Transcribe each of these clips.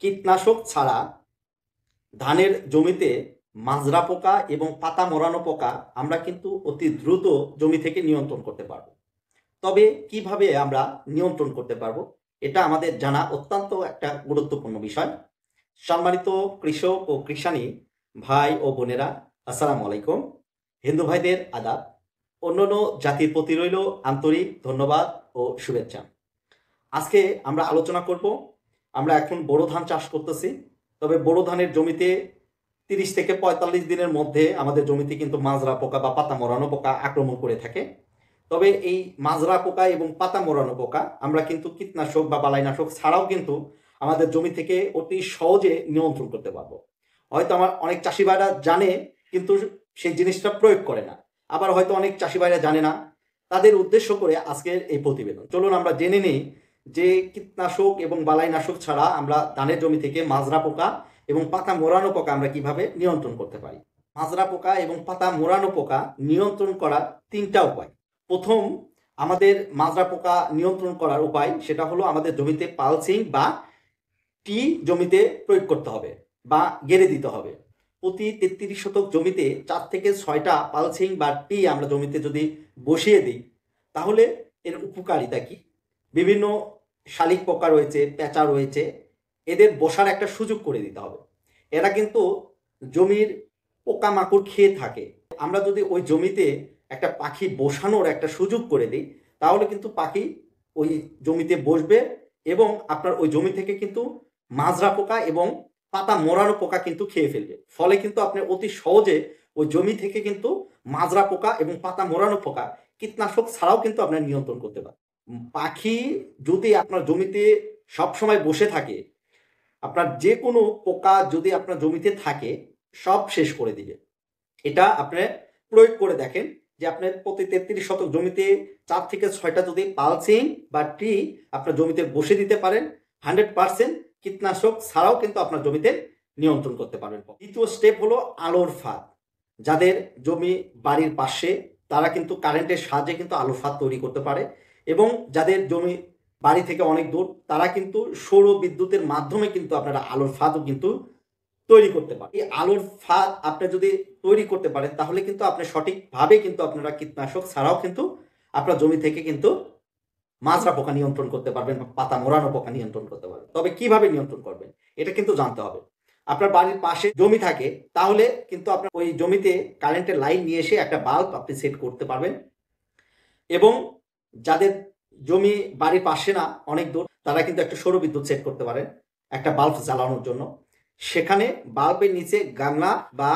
কীটনাশক ছাড়া ধানের জমিতে মাজরা পোকা এবং পাতা মোড়ানো পোকা আমরা কিন্তু অতি দ্রুত জমি থেকে নিয়ন্ত্রণ করতে পারবো। তবে কিভাবে আমরা নিয়ন্ত্রণ করতে পারবো এটা আমাদের জানা অত্যন্ত একটা গুরুত্বপূর্ণ বিষয়। সম্মানিত কৃষক ও কৃষানী ভাই ও বোনেরা, আসসালামু আলাইকুম। হিন্দু ভাইদের আদাব, অন্যান্য জাতির প্রতি রইল আন্তরিক ধন্যবাদ ও শুভেচ্ছা। আজকে আমরা আলোচনা করব, আমরা এখন বোরো ধান চাষ করতেছি। তবে বোরো ধানের জমিতে 30 থেকে 45 দিনের মধ্যে আমাদের জমিতে কিন্তু মাজরা পোকা বা পাতা মোড়ানো পোকা আক্রমণ করে থাকে। তবে এই মাজরা পোকা এবং পাতা মোড়ানো পোকা আমরা কিন্তু কীটনাশক বা বালাইনাশক ছাড়াও কিন্তু আমাদের জমি থেকে অতি সহজে নিয়ন্ত্রণ করতে পারবো। হয়তো আমার অনেক চাষি ভাইরা জানে, কিন্তু সেই জিনিসটা প্রয়োগ করে না। আবার হয়তো অনেক চাষি ভাইরা জানে না, তাদের উদ্দেশ্য করে আজকের এই প্রতিবেদন। চলুন আমরা জেনে নিই যে কীটনাশক এবং বালাইনাশক ছাড়া আমরা ধানের জমি থেকে মাজরা পোকা এবং পাতা মোড়ানো পোকা আমরা কিভাবে নিয়ন্ত্রণ করতে পারি। মাজরা পোকা এবং পাতা মোড়ানো পোকা নিয়ন্ত্রণ করার 3টা উপায়। প্রথম, আমাদের মাজরা পোকা নিয়ন্ত্রণ করার উপায় সেটা হলো আমাদের জমিতে পালসিং বা টি জমিতে প্রয়োগ করতে হবে বা গেড়ে দিতে হবে। প্রতি 33 শতক জমিতে 4 থেকে 6টা পালসিং বা টি আমরা জমিতে যদি বসিয়ে দিই, তাহলে এর উপকারিতা কি? বিভিন্ন শালিক পোকা রয়েছে, পেঁচা রয়েছে, এদের বসার একটা সুযোগ করে দিতে হবে। এরা কিন্তু জমির পোকামাকড় খেয়ে থাকে। আমরা যদি ওই জমিতে একটা পাখি বসানোর একটা সুযোগ করে দিই, তাহলে কিন্তু পাখি ওই জমিতে বসবে এবং আপনার ওই জমি থেকে কিন্তু মাজরা পোকা এবং পাতা মোড়ানো পোকা কিন্তু খেয়ে ফেলবে। ফলে কিন্তু আপনি অতি সহজে ওই জমি থেকে কিন্তু মাজরা পোকা এবং পাতা মোড়ানো পোকা কীটনাশক ছাড়াও কিন্তু আপনার নিয়ন্ত্রণ করতে পারেন। পাখি যদি আপনার জমিতে সবসময় বসে থাকে, আপনার যে কোনো পোকা যদি আপনার জমিতে থাকে সব শেষ করে দিবে। এটা আপনি প্রয়োগ করে দেখেন যে আপনার প্রতি 33 শতক জমিতে 4 থেকে 6টা যদি পালসিং বা ট্রি আপনার জমিতে বসে দিতে পারেন, 100% কীটনাশক ছাড়াও কিন্তু আপনার জমিতে নিয়ন্ত্রণ করতে পারবেন। দ্বিতীয় স্টেপ হলো আলোর ফাঁদ। যাদের জমি বাড়ির পাশে, তারা কিন্তু কারেন্টের সাহায্যে কিন্তু আলোর ফাঁদ তৈরি করতে পারে, এবং যাদের জমি বাড়ি থেকে অনেক দূর, তারা কিন্তু সৌর বিদ্যুতের মাধ্যমে কিন্তু আপনারা আলোর ফাঁদও কিন্তু তৈরি করতে পারেন। এই আলোর ফাঁদ আপনি যদি তৈরি করতে পারেন, তাহলে কিন্তু আপনি সঠিকভাবে কিন্তু আপনারা কীটনাশক ছাড়াও কিন্তু আপনার জমি থেকে কিন্তু মাজরা পোকা নিয়ন্ত্রণ করতে পারবেন বা পাতা মোড়ানো পোকা নিয়ন্ত্রণ করতে পারবেন। তবে কিভাবে নিয়ন্ত্রণ করবেন এটা কিন্তু জানতে হবে। আপনার বাড়ির পাশে জমি থাকে, তাহলে কিন্তু আপনার ওই জমিতে কারেন্টের লাইন নিয়ে এসে একটা বাল্ব আপনি সেট করতে পারবেন। এবং যাদের জমি বাড়ির পাশে না, অনেক দূর, তারা কিন্তু একটা সৌর বিদ্যুৎ সেট করতে পারেন একটা বাল্ব জ্বালানোর জন্য। সেখানে বাল্বের নিচে গামলা বা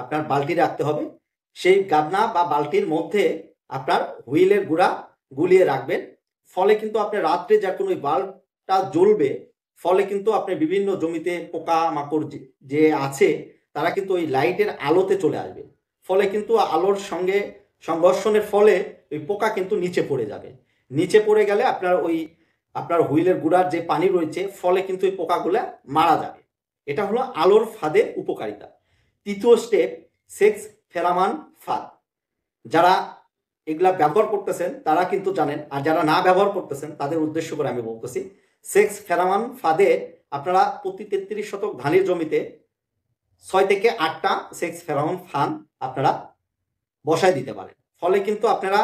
আপনার বালতি রাখতে হবে। সেই গামলা বা বালতির মধ্যে আপনার হুইলের গুঁড়া গুলিয়ে রাখবেন। ফলে কিন্তু আপনার রাত্রে যখন ওই বাল্বটা জ্বলবে, ফলে কিন্তু আপনার বিভিন্ন জমিতে পোকা মাকড় যে আছে, তারা কিন্তু ওই লাইটের আলোতে চলে আসবে। ফলে কিন্তু আলোর সঙ্গে সংঘর্ষণের ফলে ওই পোকা কিন্তু নিচে পড়ে যাবে। নিচে পড়ে গেলে আপনার হুইলের গুঁড়ার যে পানি রয়েছে, ফলে কিন্তু ওই পোকাগুলো মারা যাবে। এটা হলো আলোর ফাঁদের উপকারিতা। তৃতীয় স্টেপ, সেক্স ফেরামান ফাঁদ। যারা এগুলা ব্যবহার করতেছেন তারা কিন্তু জানেন, আর যারা না ব্যবহার করতেছেন তাদের উদ্দেশ্য করে আমি বলতেছি। সেক্স ফেরামান ফাঁদে আপনারা প্রতি 33 শতক ধানের জমিতে 6 থেকে 8টা সেক্স ফেরামান ফাঁদ আপনারা বসায় দিতে পারেন। ফলে কিন্তু আপনারা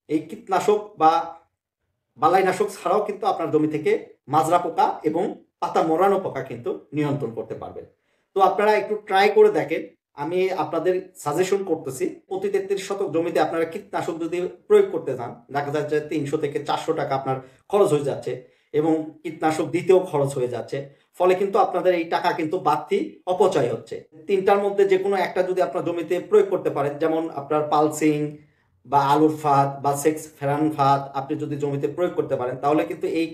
এই কীটনাশক বা বালাইনাশক ছাড়াও কিন্তু আপনার জমি থেকে মাজরা পোকা এবং পাতা মোড়ানো পোকা কিন্তু নিয়ন্ত্রণ করতে পারবেন। তো আপনারা একটু ট্রাই করে দেখেন। আমি আপনাদের সাজেশন করতেছি, প্রতি 33 শতক জমিতে আপনারা কীটনাশক যদি প্রয়োগ করতে চান, দেখা যাচ্ছে 300 থেকে 400 টাকা আপনার খরচ হয়ে যাচ্ছে এবং কীটনাশক দিতেও খরচ হয়ে যাচ্ছে। ফলে কিন্তু আপনাদের এই টাকা কিন্তু বাড়তি অপচয় হচ্ছে। 3টার মধ্যে যে কোনো একটা যদি আপনার জমিতে প্রয়োগ করতে পারেন, যেমন আপনার পালসিং বা আলুর ফাঁদ বা সেক্স ফেরান ফাঁদ আপনি যদি জমিতে প্রয়োগ করতে পারেন, তাহলে কিন্তু এই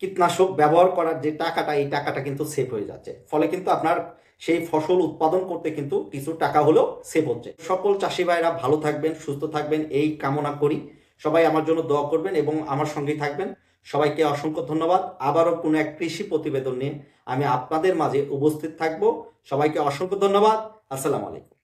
কীটনাশক ব্যবহার করার যে টাকাটা, এই টাকাটা কিন্তু সেভ হয়ে যাচ্ছে। ফলে কিন্তু আপনার সেই ফসল উৎপাদন করতে কিন্তু কিছু টাকা হলেও সেভ হচ্ছে। সকল চাষি ভাইরা ভালো থাকবেন, সুস্থ থাকবেন এই কামনা করি। সবাই আমার জন্য দোয়া করবেন এবং আমার সঙ্গেই থাকবেন। সবাইকে অসংখ্য ধন্যবাদ। আবারও কোনো এক কৃষি প্রতিবেদন নিয়ে আমি আপনাদের মাঝে উপস্থিত থাকব। সবাইকে অসংখ্য ধন্যবাদ। আসসালামু আলাইকুম।